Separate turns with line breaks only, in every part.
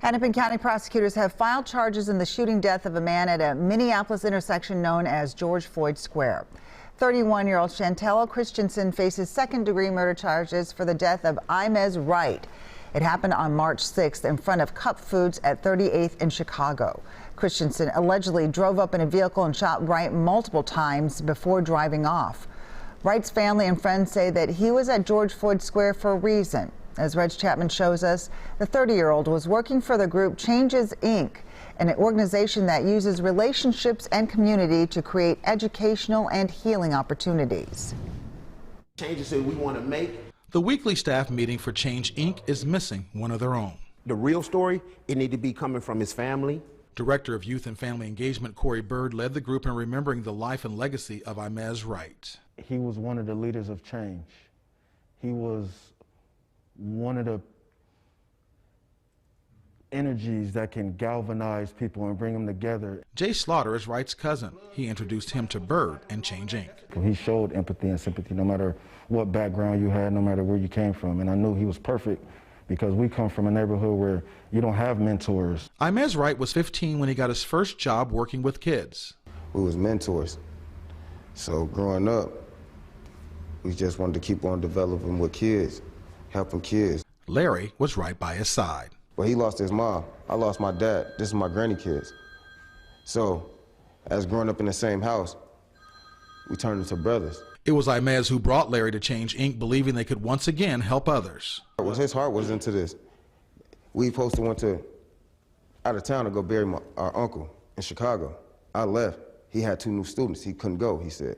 Hennepin County prosecutors have filed charges in the shooting death of a man at a Minneapolis intersection known as George Floyd Square. 31-year-old Chantel Christensen faces second-degree murder charges for the death of Imaz Wright. It happened on March 6th in front of Cup Foods at 38th in Chicago. Christensen allegedly drove up in a vehicle and shot Wright multiple times before driving off. Wright's family and friends say that he was at George Floyd Square for a reason. As Reg Chapman shows us, the 30-year-old was working for the group Changes, Inc., an organization that uses relationships and community to create educational and healing opportunities.
Changes that we want to make.
The weekly staff meeting for Change, Inc. is missing one of their own.
The real story, it needed to be coming from his family.
Director of Youth and Family Engagement Corey Bird led the group in remembering the life and legacy of Imaz Wright.
He was one of the leaders of change. He was one of the energies that can galvanize people and bring them together.
Jay Slaughter is Wright's cousin. He introduced him to Bird and Change, Inc.
He showed empathy and sympathy no matter what background you had, no matter where you came from. And I knew he was perfect because we come from a neighborhood where you don't have mentors.
Imaz Wright was 15 when he got his first job working with kids.
We was mentors. So growing up, we just wanted to keep on developing with kids, helping kids.
Larry was right by his side.
But he lost his mom. I lost my dad. This is my granny kids. So, as growing up in the same house, we turned into brothers.
It was Imaz who brought Larry to Change, Inc., believing they could once again help others.
His heart was into this. We supposed to went out of town to go bury our uncle in Chicago. I left. He had 2 new students. He couldn't go, he said.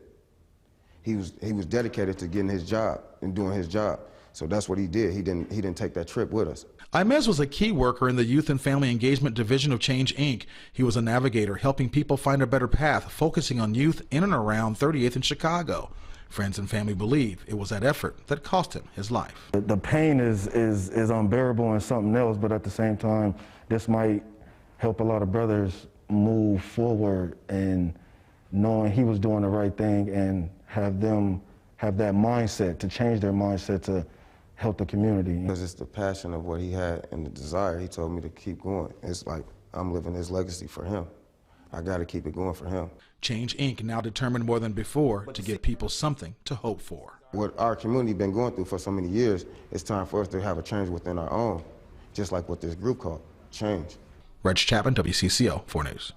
He was dedicated to getting his job and doing his job. So that's what he did. He didn't take that trip with us.
Imaz was a key worker in the Youth and Family Engagement Division of Change, Inc. He was a navigator, helping people find a better path, focusing on youth in and around 38th in Chicago. Friends and family believe it was that effort that cost him his life.
The pain is unbearable and something else, but at the same time, this might help a lot of brothers move forward and knowing he was doing the right thing and have them have that mindset to change their mindset to help the community.
Because it's the passion of what he had and the desire. He told me to keep going. It's like I'm living his legacy for him. I got to keep it going for him.
Change, Inc. now determined more than before to give people something to hope for.
What our community been going through for so many years, it's time for us to have a change within our own, just like what this group called Change.
Reg Chapman, WCCO 4 News.